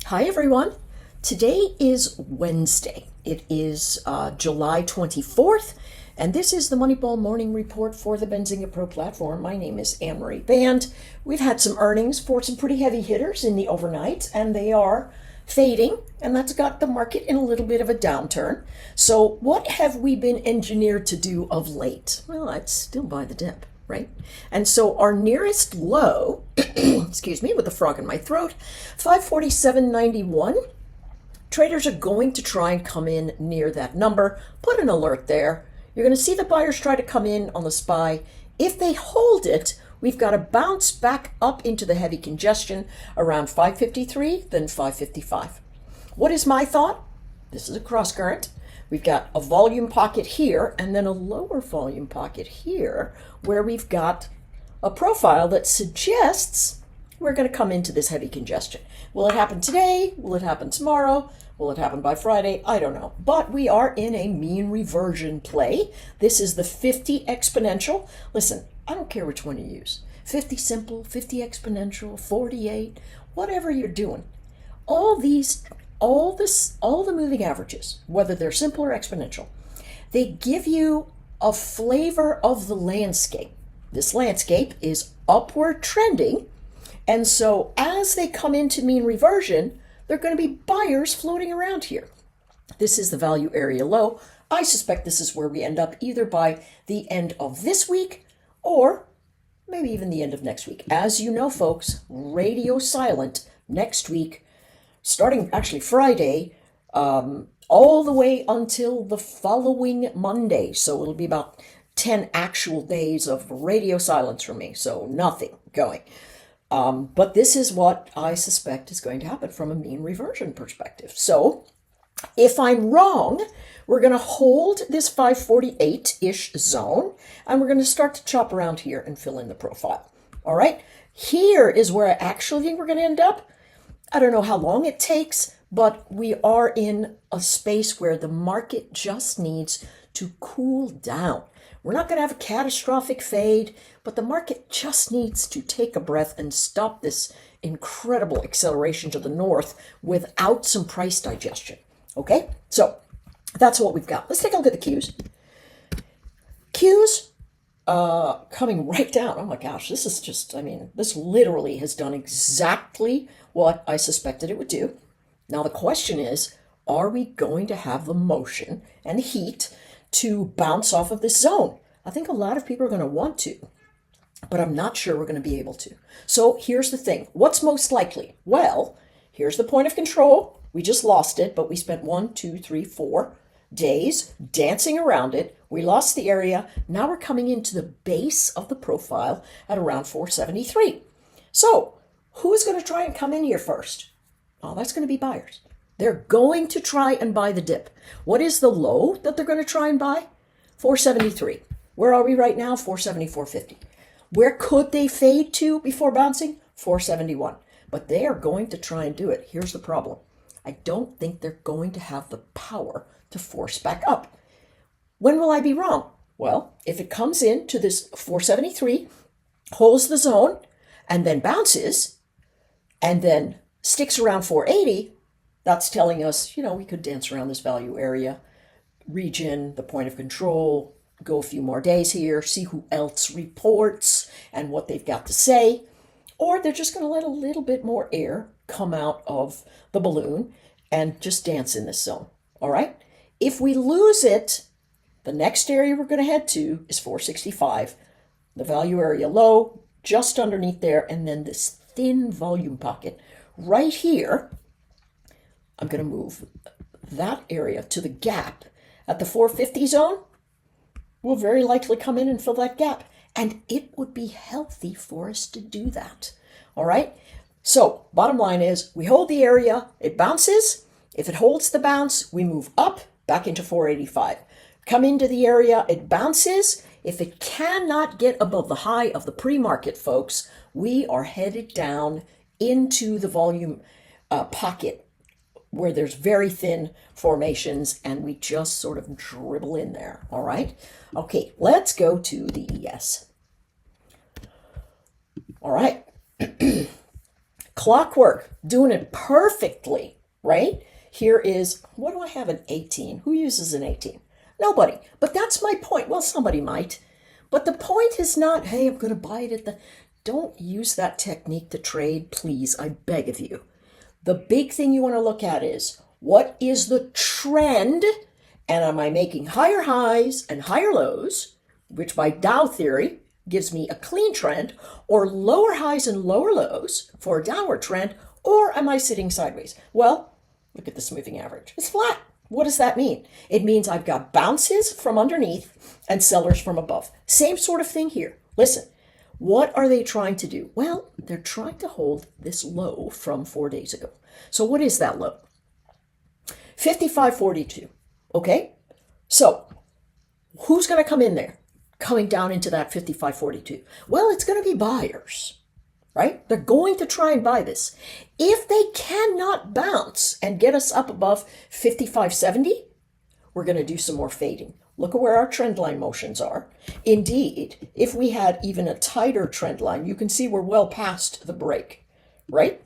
Hi, everyone. Today is Wednesday. It is July 24th, and this is the Moneyball Morning Report for the Benzinga Pro platform. My name is Anne-Marie Band. We've had some earnings for some pretty heavy hitters in the overnight, and they are fading, and that's got the market in a little bit of a downturn. So what have we been engineered to do of late? Well, I'd still buy the dip, right? And so our nearest low, excuse me, with the frog in my throat, 547.91. Traders are going to try and come in near that number. Put an alert there. You're going to see the buyers try to come in on the SPY. If they hold it, we've got to bounce back up into the heavy congestion around 553, then 555. What is my thought? This is a cross current. We've got a volume pocket here and then a lower volume pocket here where we've got a profile that suggests we're going to come into this heavy congestion. Will it happen today? Will it happen tomorrow? Will it happen by Friday? I don't know. But we are in a mean reversion play. This is the 50 exponential. Listen, I don't care which one you use. 50 simple, 50 exponential, 48, whatever you're doing. All the moving averages, whether they're simple or exponential, they give you a flavor of the landscape. This landscape is upward trending, and so as they come into mean reversion, there are going to be buyers floating around here. This is the value area low. I suspect this is where we end up either by the end of this week or maybe even the end of next week. As you know, folks, radio silent next week, starting actually Friday, all the way until the following Monday. So it'll be about 10 actual days of radio silence for me. So nothing going. But this is what I suspect is going to happen from a mean reversion perspective. So if I'm wrong, we're going to hold this 548-ish zone, and we're going to start to chop around here and fill in the profile. All right, here is where I actually think we're going to end up. I don't know how long it takes, but we are in a space where the market just needs to cool down. We're not going to have a catastrophic fade, but the market just needs to take a breath and stop this incredible acceleration to the north without some price digestion. Okay, so that's what we've got. Let's take a look at the Qs. Qs coming right down. Oh my gosh, this is just, this literally has done exactly what I suspected it would do. Now the question is, are we going to have the motion and heat to bounce off of this zone? I think a lot of people are going to want to, but I'm not sure we're going to be able to. So here's the thing. What's most likely? Well, here's the point of control. We just lost it, but we spent 4 days dancing around it. We lost the area. Now we're coming into the base of the profile at around 473. So who's going to try and come in here first? Oh, that's going to be buyers. They're going to try and buy the dip. What is the low that they're going to try and buy? 473. Where are we right now? 474.50. Where could they fade to before bouncing? 471. But they are going to try and do it. Here's the problem. I don't think they're going to have the power to force back up. When will I be wrong? Well, if it comes in to this 473, holds the zone, and then bounces, and then sticks around 480, that's telling us, we could dance around this value area, region, the point of control, go a few more days here, see who else reports and what they've got to say. Or they're just going to let a little bit more air come out of the balloon and just dance in this zone. All right? If we lose it, the next area we're going to head to is 465, the value area low, just underneath there, and then this thin volume pocket right here. I'm going to move that area to the gap at the 450 zone. We'll very likely come in and fill that gap. And it would be healthy for us to do that. All right? So, bottom line is, we hold the area, it bounces. If it holds the bounce, we move up, back into 485. Come into the area, it bounces. If it cannot get above the high of the pre-market, folks, we are headed down into the volume pocket where there's very thin formations, and we just sort of dribble in there, all right? Okay, let's go to the ES. All right. Clockwork, doing it perfectly, right? Here is, what do I have, an 18? Who uses an 18? Nobody. But that's my point. Well, somebody might. But the point is not, hey, I'm going to buy it at the... Don't use that technique to trade, please. I beg of you. The big thing you want to look at is, what is the trend? And am I making higher highs and higher lows, which by Dow theory gives me a clean trend, or lower highs and lower lows for a downward trend, or am I sitting sideways? Well, look at this moving average. It's flat. What does that mean? It means I've got bounces from underneath and sellers from above. Same sort of thing here. Listen, what are they trying to do? Well, they're trying to hold this low from 4 days ago. So what is that low? 55.42. Okay? So who's going to come in there? Coming down into that 55.42. Well, it's going to be buyers, right? They're going to try and buy this. If they cannot bounce and get us up above 55.70, we're going to do some more fading. Look at where our trend line motions are. Indeed, if we had even a tighter trend line, you can see we're well past the break, right?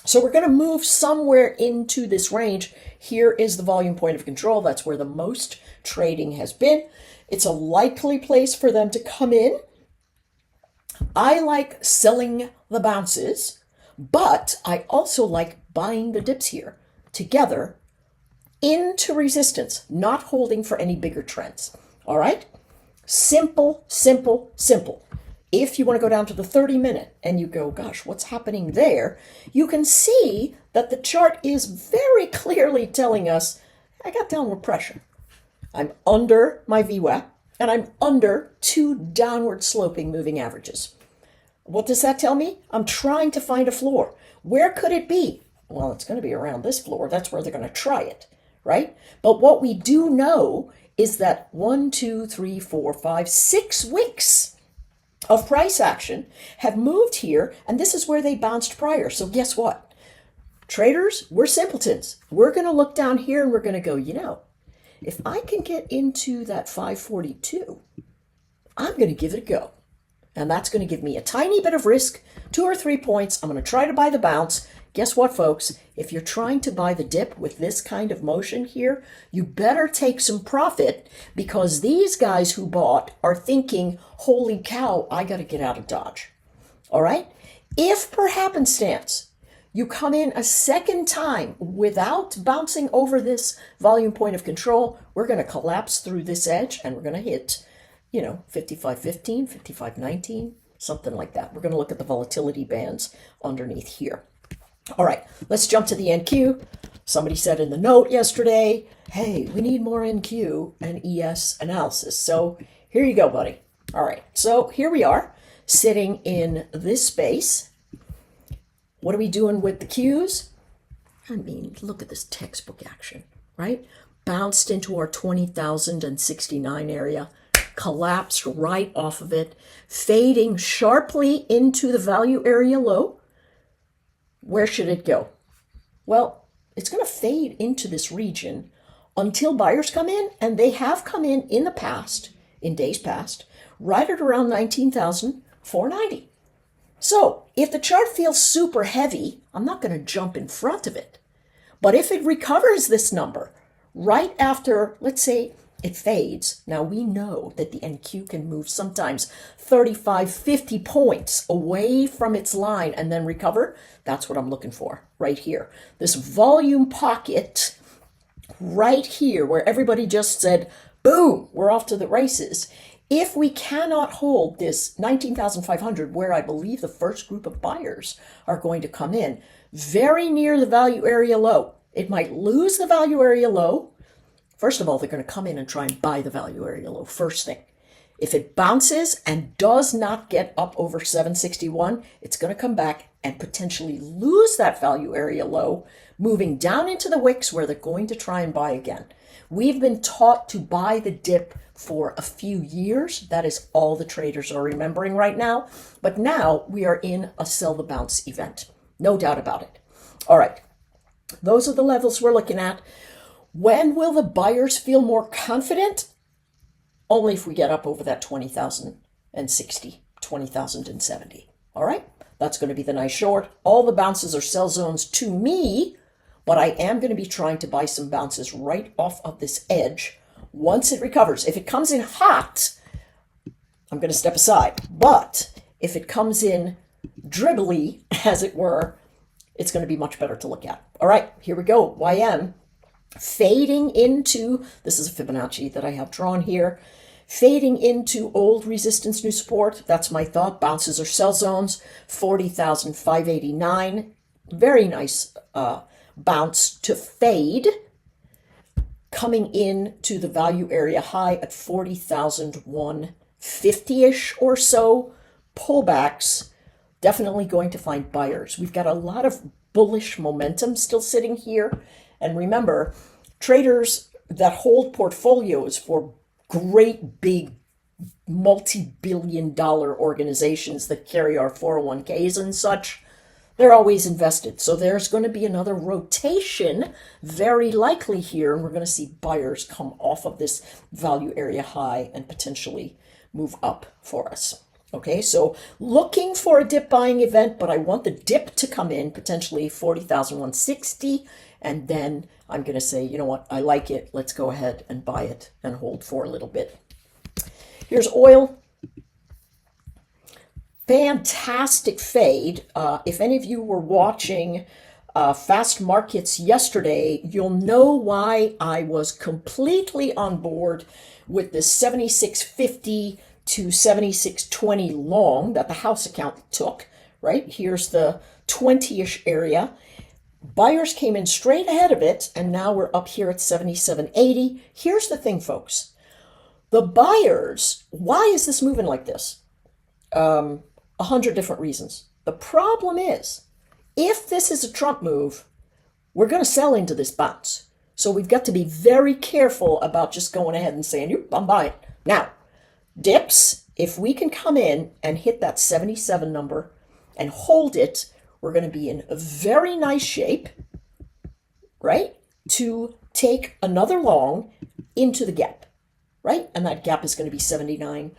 So we're going to move somewhere into this range. Here is the volume point of control. That's where the most trading has been. It's a likely place for them to come in. I like selling the bounces, but I also like buying the dips here together into resistance, not holding for any bigger trends. All right? Simple, simple, simple. If you want to go down to the 30-minute and you go, gosh, what's happening there? You can see that the chart is very clearly telling us, I got downward pressure. I'm under my VWAP, and I'm under 2 downward sloping moving averages. What does that tell me? I'm trying to find a floor. Where could it be? Well, it's going to be around this floor. That's where they're going to try it, right? But what we do know is that 1, 2, 3, 4, 5, 6 weeks of price action have moved here, and this is where they bounced prior. So guess what? Traders, we're simpletons. We're going to look down here and we're going to go, if I can get into that 542, I'm going to give it a go. And that's going to give me a tiny bit of risk, 2 or 3 points. I'm going to try to buy the bounce. Guess what, folks? If you're trying to buy the dip with this kind of motion here, you better take some profit, because these guys who bought are thinking, holy cow, I got to get out of Dodge. All right? If per happenstance, you come in a second time without bouncing over this volume point of control, we're going to collapse through this edge and we're going to hit, 55.15, 55.19, something like that. We're going to look at the volatility bands underneath here. All right, let's jump to the NQ. Somebody said in the note yesterday, hey, we need more NQ and ES analysis. So here you go, buddy. All right, so here we are sitting in this space. What are we doing with the Qs? I mean, look at this textbook action, right? Bounced into our 20,069 area, collapsed right off of it, fading sharply into the value area low. Where should it go? Well, it's going to fade into this region until buyers come in, and they have come in the past, in days past, right at around 19,490. So if the chart feels super heavy, I'm not going to jump in front of it. But if it recovers this number right after, let's say, it fades. Now we know that the NQ can move sometimes 35, 50 points away from its line and then recover. That's what I'm looking for right here. This volume pocket right here where everybody just said, boom, we're off to the races. If we cannot hold this 19,500, where I believe the first group of buyers are going to come in, very near the value area low, it might lose the value area low. First of all, they're going to come in and try and buy the value area low, first thing. If it bounces and does not get up over 761, it's going to come back and potentially lose that value area low, moving down into the wicks where they're going to try and buy again. We've been taught to buy the dip for a few years. That is all the traders are remembering right now. But now we are in a sell the bounce event. No doubt about it. All right. Those are the levels we're looking at. When will the buyers feel more confident? Only if we get up over that 20,060, 20,070. All right. That's going to be the nice short. All the bounces are sell zones to me, but I am going to be trying to buy some bounces right off of this edge once it recovers. If it comes in hot, I'm going to step aside. But if it comes in dribbly, as it were, it's going to be much better to look at. All right, here we go. YM fading into, this is a Fibonacci that I have drawn here, fading into old resistance, new support. That's my thought. Bounces or sell zones, 40,589. Very nice bounce to fade, coming in to the value area high at 40,150-ish or so. Pullbacks, definitely going to find buyers. We've got a lot of bullish momentum still sitting here. And remember, traders that hold portfolios for great big multi-billion-dollar organizations that carry our 401ks and such, they're always invested. So there's going to be another rotation very likely here, and we're going to see buyers come off of this value area high and potentially move up for us. Okay, so looking for a dip buying event, but I want the dip to come in potentially 40,160, and then I'm going to say, you know what, I like it. Let's go ahead and buy it and hold for a little bit. Here's oil. Fantastic fade. If any of you were watching Fast Markets yesterday, you'll know why I was completely on board with this 76.50 to 76.20 long that the house account took, right? Here's the 20-ish area. Buyers came in straight ahead of it, and now we're up here at 77.80. Here's the thing, folks. The buyers, why is this moving like this? 100 different reasons. The problem is, if this is a Trump move, we're going to sell into this bounce. So we've got to be very careful about just going ahead and saying, yep, I'm buying. Now, dips, if we can come in and hit that 77 number and hold it, we're going to be in a very nice shape, right, to take another long into the gap, right? And that gap is going to be $79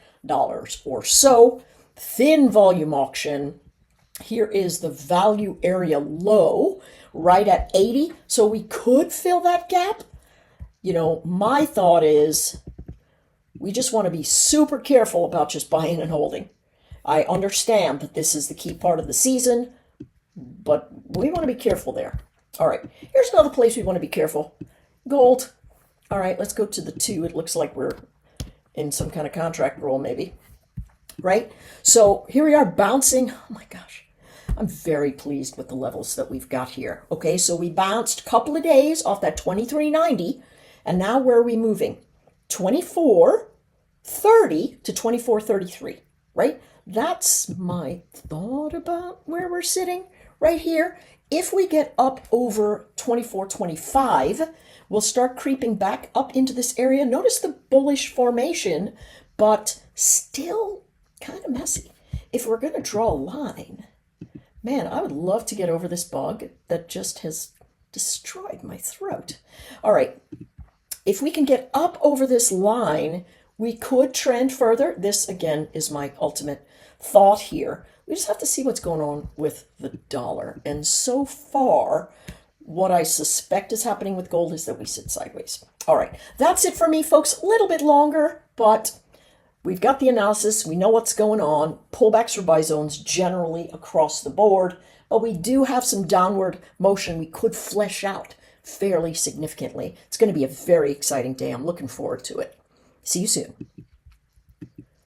or so. Thin volume auction. Here is the value area low right at 80. So we could fill that gap. You know, my thought is we just want to be super careful about just buying and holding. I understand that this is the key part of the season, but we want to be careful there. All right, here's another place we want to be careful. Gold. All right, let's go to the 2. It looks like we're in some kind of contract roll maybe. Right? So here we are bouncing. Oh my gosh. I'm very pleased with the levels that we've got here. Okay, so we bounced a couple of days off that 23.90, and now where are we moving? 24.30 to 24.33, right? That's my thought about where we're sitting right here. If we get up over 24.25, we'll start creeping back up into this area. Notice the bullish formation, but still kind of messy. If we're going to draw a line, man, I would love to get over this bug that just has destroyed my throat. All right, if we can get up over this line, we could trend further. This, again, is my ultimate thought here. We just have to see what's going on with the dollar. And so far, what I suspect is happening with gold is that we sit sideways. All right, that's it for me, folks. A little bit longer, but we've got the analysis. We know what's going on. Pullbacks or buy zones generally across the board, but we do have some downward motion we could flesh out fairly significantly. It's going to be a very exciting day. I'm looking forward to it. See you soon.